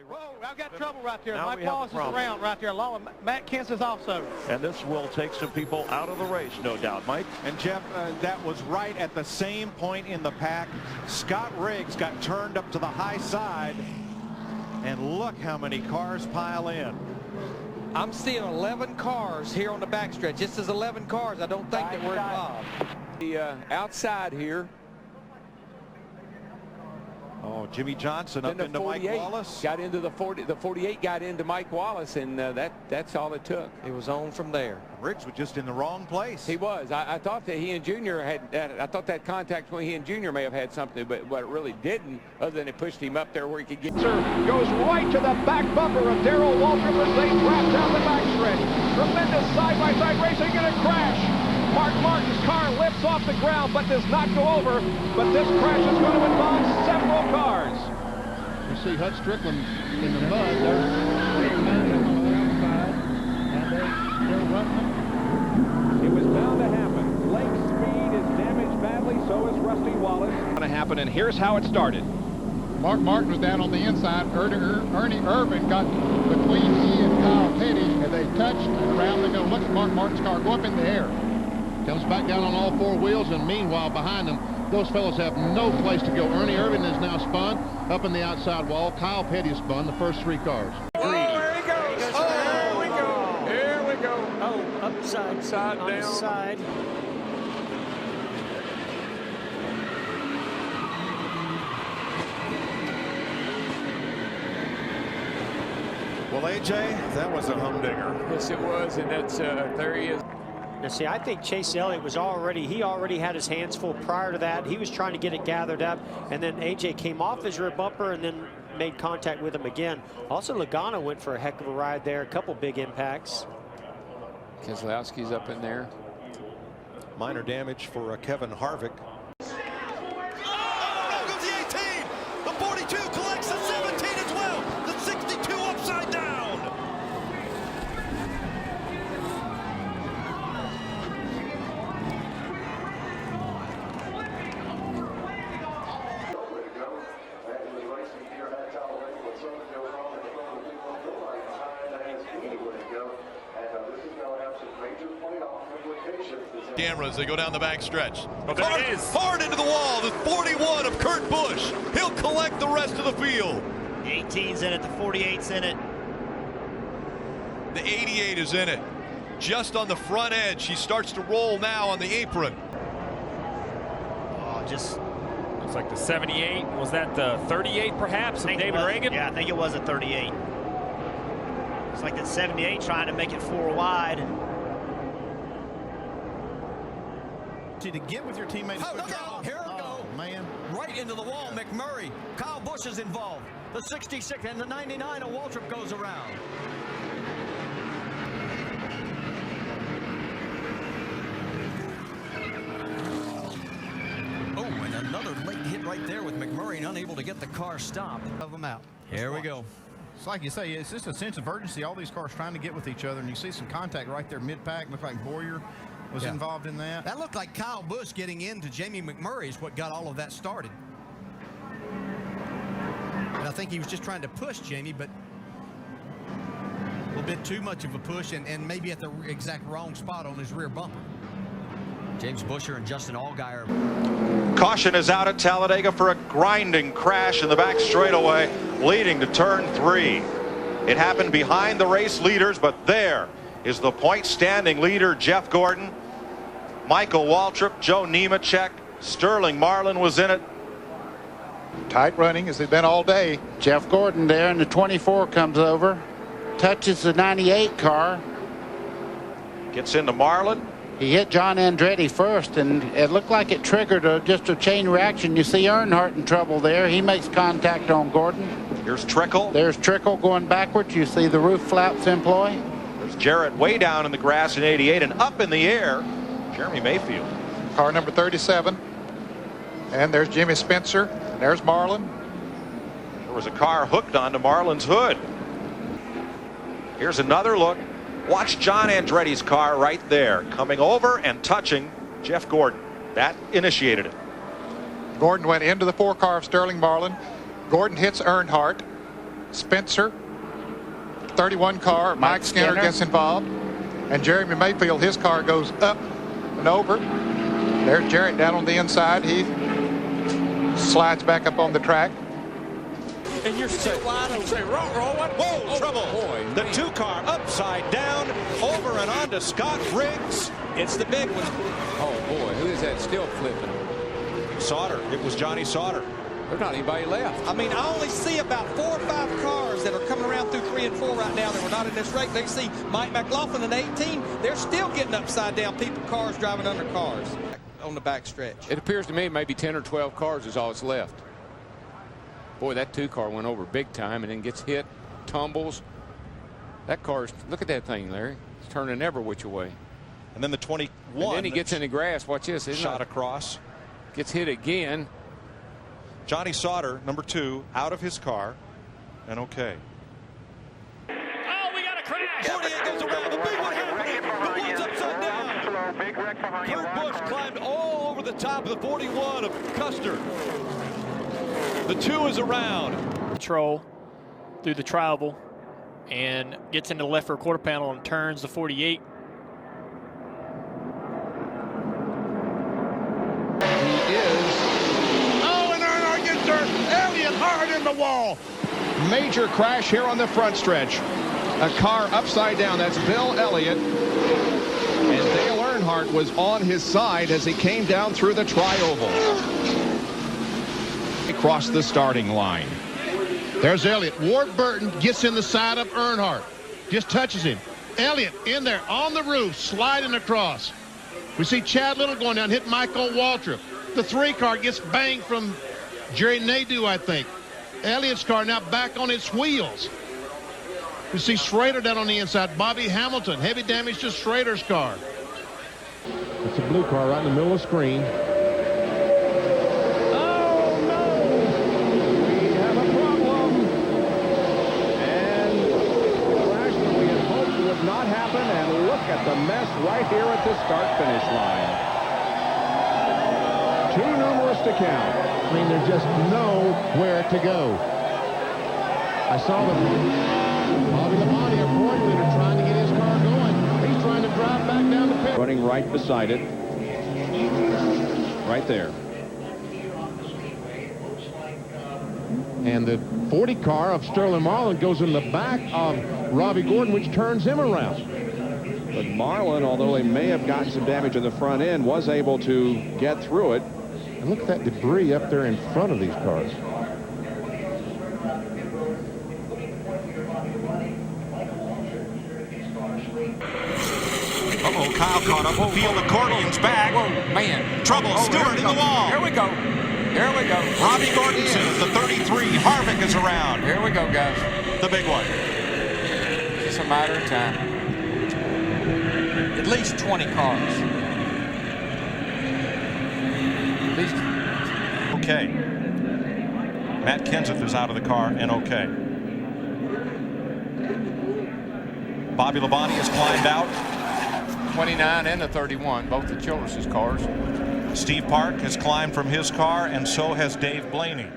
Whoa, I've got trouble right there. Mike Wallace is around right there. Matt Kent's is also. And this will take some people out of the race, no doubt, Mike. And Jeff, that was right at the same point in the pack. Scott Riggs got turned up to the high side. And look how many cars pile in. I'm seeing 11 cars here on the backstretch. This is 11 cars. I don't think that we're involved. The outside here. Oh, Jimmy Johnson up into Mike Wallace. Got into the 48 got into Mike Wallace, and that's all it took. It was on from there. Riggs was just in the wrong place. He was. I thought that he and Junior had. I thought that contact between he and Junior may have had something, but it really didn't. Other than it pushed him up there where he could get. Goes right to the back bumper of Darrell Waltrip as they drop down the backstretch. Tremendous side-by-side racing, and a crash. Mark Martin's car lifts off the ground but does not go over. But this crash is going to involve several cars. You see Hut Strickland in the mud. There's on the outside, and they're running. It was bound to happen. Blake's speed is damaged badly, so is Rusty Wallace. Going to happen, and here's how it started. Mark Martin was down on the inside. Ernie Irvin got between he and Kyle Petty, and they touched, and around they go. Look at Mark Martin's car go up in the air. Comes back down on all four wheels, and meanwhile behind them, those fellows have no place to go. Ernie Irvin is now spun up in the outside wall. Kyle Petty is spun, the first three cars. Oh, there he goes. Oh, here we go. Here we go. Oh, upside down. On the side. Well, AJ, that was a humdinger. Yes, it was, and that's there he is. Now, see, I think Chase Elliott was he already had his hands full prior to that. He was trying to get it gathered up, and then AJ came off his rear bumper and then made contact with him again. Also, Logano went for a heck of a ride there, a couple big impacts. Keselowski's up in there. Minor damage for Kevin Harvick. Oh, goes the 18. The 42 collects the 17 as well. The 62 upside down. Cameras, they go down the back stretch. Oh, there it is. Hard into the wall. The 41 of Kurt Busch. He'll collect the rest of the field. The 18's in it. The 48's in it. The 88 is in it. Just on the front edge. She starts to roll now on the apron. Oh, just. Looks like the 78. Was that the 38 perhaps of David Reagan? Yeah, I think it was a 38. It's like that 78 trying to make it four wide. To get with your teammate. Oh, look out. Here we go. Man. Right into the wall, McMurray. Kyle Busch is involved. The 66 and the 99 of Waltrip goes around. Oh, and another late hit right there with McMurray, unable to get the car stopped. Of them out. Here we go. It's like you say, it's just a sense of urgency. All these cars trying to get with each other, and you see some contact right there mid-pack. Looked like Boyer was involved in that. That looked like Kyle Busch getting into Jamie McMurray is what got all of that started. And I think he was just trying to push Jamie, but a little bit too much of a push and maybe at the exact wrong spot on his rear bumper. James Buescher and Justin Allgaier. Caution is out at Talladega for a grinding crash in the back straightaway, leading to turn 3. It happened behind the race leaders, but there is the point standing leader, Jeff Gordon. Michael Waltrip, Joe Nemechek, Sterling Marlin was in it. Tight running as they've been all day. Jeff Gordon there, and the 24 comes over, touches the 98 car. Gets into Marlin. He hit John Andretti first, and it looked like it triggered just a chain reaction. You see Earnhardt in trouble there. He makes contact on Gordon. Here's Trickle. There's Trickle going backwards. You see the roof flaps employ. There's Jarrett way down in the grass in 88, and up in the air, Jeremy Mayfield. Car number 37. And there's Jimmy Spencer. And there's Marlin. There was a car hooked onto Marlin's hood. Here's another look. Watch John Andretti's car right there, coming over and touching Jeff Gordon. That initiated it. Gordon went into the 4 car of Sterling Marlin. Gordon hits Earnhardt. Spencer, 31 car, Mike Skinner gets involved. And Jeremy Mayfield, his car goes up and over. There's Jarrett down on the inside. He slides back up on the track. And you're still wide open. Say, roll, what? Whoa, trouble. Boy, the 2-car upside down, over and on to Scott Briggs. It's the big one. Oh, boy, who is that still flipping? Sauter. It was Johnny Sauter. There's not anybody left. I mean, I only see about 4 or 5 cars that are coming around through 3 and 4 right now that were not in this race. They see Mike McLaughlin in 18. They're still getting upside down. Cars driving under cars on the back stretch. It appears to me maybe 10 or 12 cars is all that's left. Boy, that 2-car went over big time and then gets hit, tumbles. That car's, look at that thing, Larry. It's turning every which way. And then the 21. And then he gets in the grass. Watch this. Shot across. Gets hit again. Johnny Sauter, number 2, out of his car, and okay. Oh, we got a crash. 48 goes around. The big one happening. The one's upside down. Kurt Busch climbed all over the top of the 41 of Custer. The 2 is around. Control through the tribal and gets into the left rear quarter panel and turns the 48. Elliott hard in the wall. Major crash here on the front stretch. A car upside down. That's Bill Elliott. And Dale Earnhardt was on his side as he came down through the tri-oval. Across the starting line. There's Elliott. Ward Burton gets in the side of Earnhardt. Just touches him. Elliott in there on the roof, sliding across. We see Chad Little going down, hit Michael Waltrip. The 3-car gets banged from Jerry Nadeau, I think. Elliott's car now back on its wheels. You see Schrader down on the inside. Bobby Hamilton, heavy damage to Schrader's car. It's a blue car right in the middle of the screen. Oh, no! We have a problem. And the crash that we had hoped would not happen. And look at the mess right here at the start-finish line. Too numerous to count. I mean, there's just nowhere to go. I saw Bobby Labonte, our point leader, trying to get his car going. He's trying to drive back down the pit. Running right beside it. Right there. And the 40 car of Sterling Marlin goes in the back of Robbie Gordon, which turns him around. But Marlin, although he may have gotten some damage in the front end, was able to get through it. And look at that debris up there in front of these cars. Uh-oh, Kyle caught up. Field accordion's back. Whoa, man. Trouble. Stewart in the wall. Here we go. Here we go. Robbie Gordonson at the 33. Harvick is around. Here we go, guys. The big one. It's a matter of time. At least 20 cars. At least. Okay. Matt Kenseth is out of the car and okay. Bobby Labonte has climbed out. 29 and the 31, both the Childress's cars. Steve Park has climbed from his car, and so has Dave Blaney.